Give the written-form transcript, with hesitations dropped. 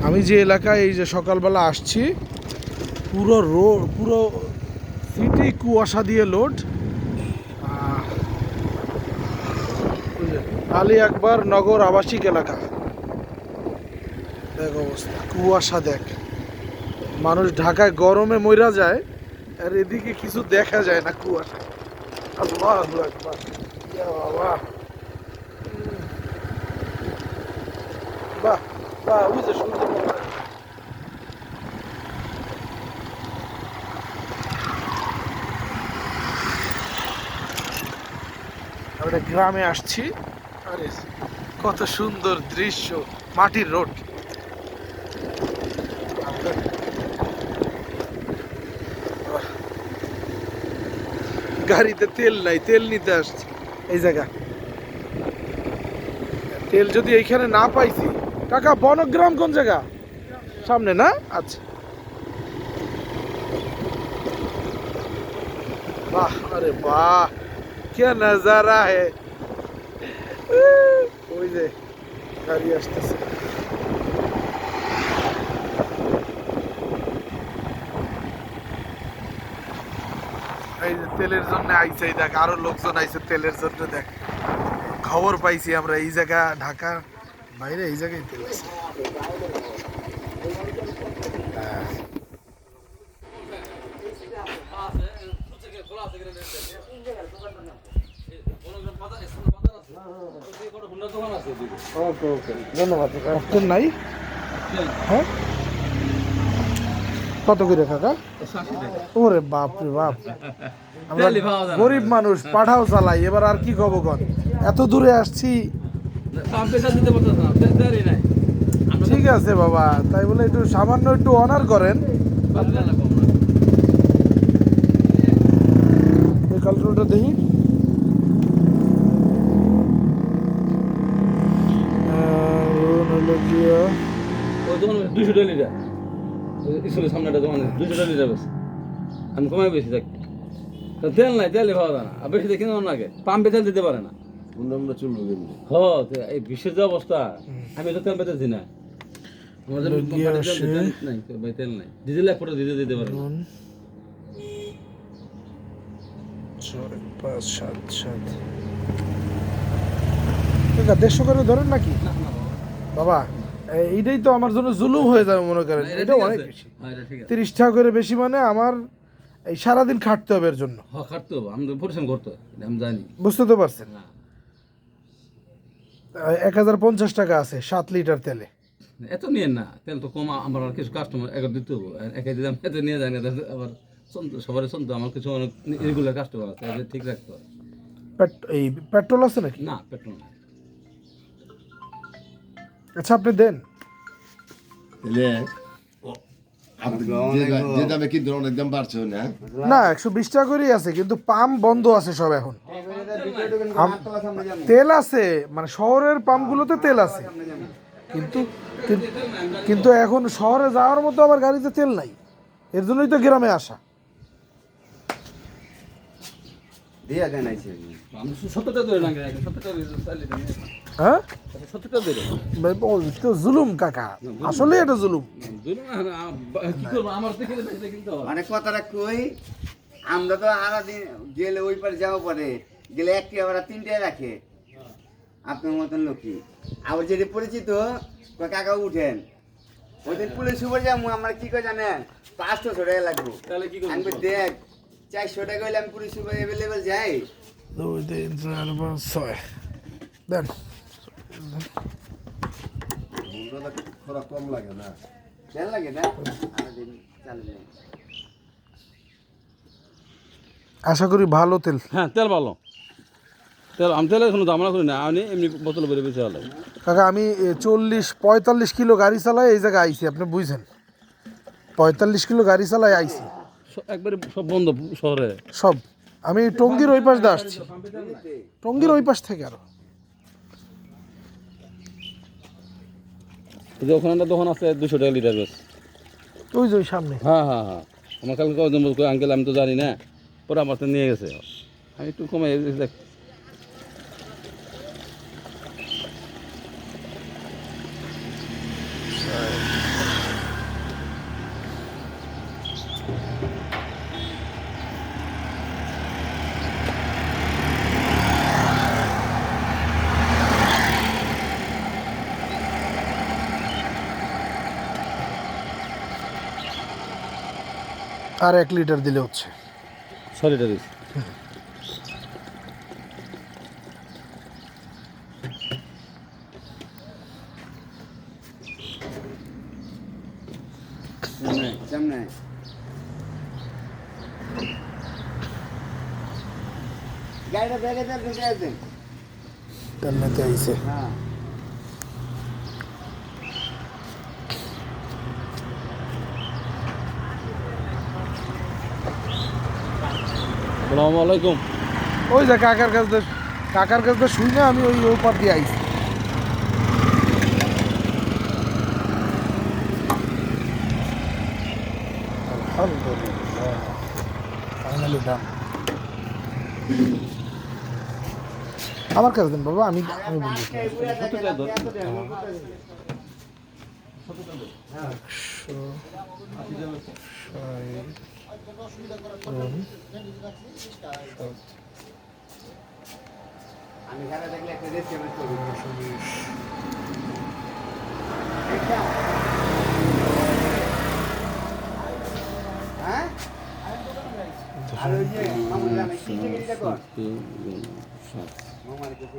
আমি যে এলাকায় এই যে সকালবেলা আসছি, পুরো সিটি কুয়াশা দিয়ে লোড। আলী আকবর নগর আবাসিক এলাকা, দেখ অবস্থা, কুয়াশা দেখ। মানুষ ঢাকায় গরমে মইরা যায়, আর এদিকে কিছু দেখা যায় না কুয়াশা। আল্লাহু আকবার, ইয়া বাবা, বাহ বাহ, ওই যে সূর্য। আমরা গ্রামে আসছি, আরে কত সুন্দর দৃশ্য, মাটির রোড। গাড়িতে তেল নাই, তেল নিতে আসছি এই জায়গা। তেল যদি এইখানে না পাইছি, কাকা বনগ্রাম কোন জায়গা? সামনে না? আচ্ছা, বাহ, আরে বাহ, কে নজারা হে। ওই যে গাড়ি আসতেছে। এই যে তেলের জন্য আইছে, এই দেখ আরো লোকজন আইছে তেলের জন্য। দেখ, খবর পাইছি আমরা এই জায়গা ঢাকার বাইরে এই জায়গায় তেল আছে। ওকে ওকে, ধন্যবাদ। তেল নাই? হ্যাঁ, কত করে কাকা? ওরে বাপ রে বাপ, আমরা গরিব মানুষ, পাঠাও চালাই, এবার আর কি কব কন, এত দূরে আসছি। ঠিক আছে বাবা, তাই বলে একটু সামান্য একটু অনার করেন। এই কালটুটা দেখি। আমি কমাই বেশি থাকি, তেল নাই, তেলে পাওয়া যায় না। বেশি দেখি না ওনাকে পাম্পে তেল দিতে পারে না। এই বিশ্বের যে অবস্থা, আমি তো তেল পেতেছি না। তেল নাই, ডিজেল এক ফটো ডিজেল দিতে পারে না। 150 করে ধরেন নাকি বাবা? এইটাই তো আমার জন্য জুলুম হয়ে যাবে মনে করেন। এটা অনেক বেশি, 30 টাকা করে বেশি, মানে আমার এই সারাদিন খাটতে হবে এর জন্য। খাটতে হবে, আমি পরিশ্রম করতে হবে, আমি জানি। বুঝতে তো পারছেন? 1050 টাকা আছে 7 লিটার তেলে। এত নিয়ে না, তেল তো কম। আমার আর কিছু কাস্টমার একা দিতে হবে, একাই দিলাম এত নিয়ে যায় না। আবার সবারই শুনতো, আমার কিছু অনেক রেগুলার কাস্টমার আছে, ঠিক রাখতে হবে। এই পেট্রোল আছে নাকি? না, পেট্রোল না। আচ্ছা, আপনি দেন। না, 120 টাকা করেই আছে, কিন্তু পাম্প বন্ধ আছে সব এখন। তেল আছে, মানে শহরের পাম্পগুলোতে তেল আছে, কিন্তু কিন্তু এখন শহরে যাওয়ার মতো আমার গাড়িতে তেল নাই। এর জন্যই তো গ্রামে আসা। হ্যাঁ, তো জুলুম কাকা, আসলে এটা জুলুম। মানে কথাটা কই, আমরা তো আরা দিন গেলে ওই পারে যাওয়া পরে গেলে একটি আবার 3টে রাখে আপনার মতন লোকই। আবার যেটা পরিচিত কাকা উঠেন, ওই দিন পুলিশ উপর যাবো, আমরা কি করে জানেন, 500 টাকা লাগবো। আমি দেখ 400 টাকা হইলে আমি পুলিশ উপর অ্যাভেলেবেল যাই। 2, 3, 4, 5, 6 দেন। কম লাগে না, তেল লাগে না। আশা করি ভালো তেল। হ্যাঁ, তেল ভালো তেল। আমি তেলের কোনো দাম করি না, আমি এমনি বোতল করে বেশি ভালো। কাকা, আমি 40-45 কিলো গাড়ি চালাই এই জায়গায় আইছি, আপনি বুঝছেন? 45 কিলো গাড়ি চালাই আইছি, একবারে সব বন্ধ শহরে সব। আমি টঙ্গীর ওই পাশ দিয়ে আসছি, টঙ্গীর ওই পাশ থেকে। আরো ওখানে একটা দোকান আছে 200 টাকা লিটার বেশ, ওই যে ওই সামনে। হ্যাঁ হ্যাঁ হ্যাঁ, আমার কালকে আঙ্কেল আমি তো জানি না, পরে আমার তো নিয়ে গেছে। আমি একটু কমে দেখ। আর 1 লিটার দিলে হচ্ছে। 6 লিটার দিস। সামনে গাড়িটা ব্যাগে দেন ঢুকে আসবেন। তেলনেতে আইছে। হ্যাঁ আসসালামু আলাইকুম। ওই যে কাকার কাছে শুই না, আমি ওই ওপার দিয়ে আইছি। ফাইনালি ডান। আমার কাছে দেন বাবা, আমি বলি 160 আমি ঘরে দেখলে একটা রেস্ট করবো। হ্যাঁ আর ওই যে মামুন গ্রামে কি থেকে এটা কর মামার কাছে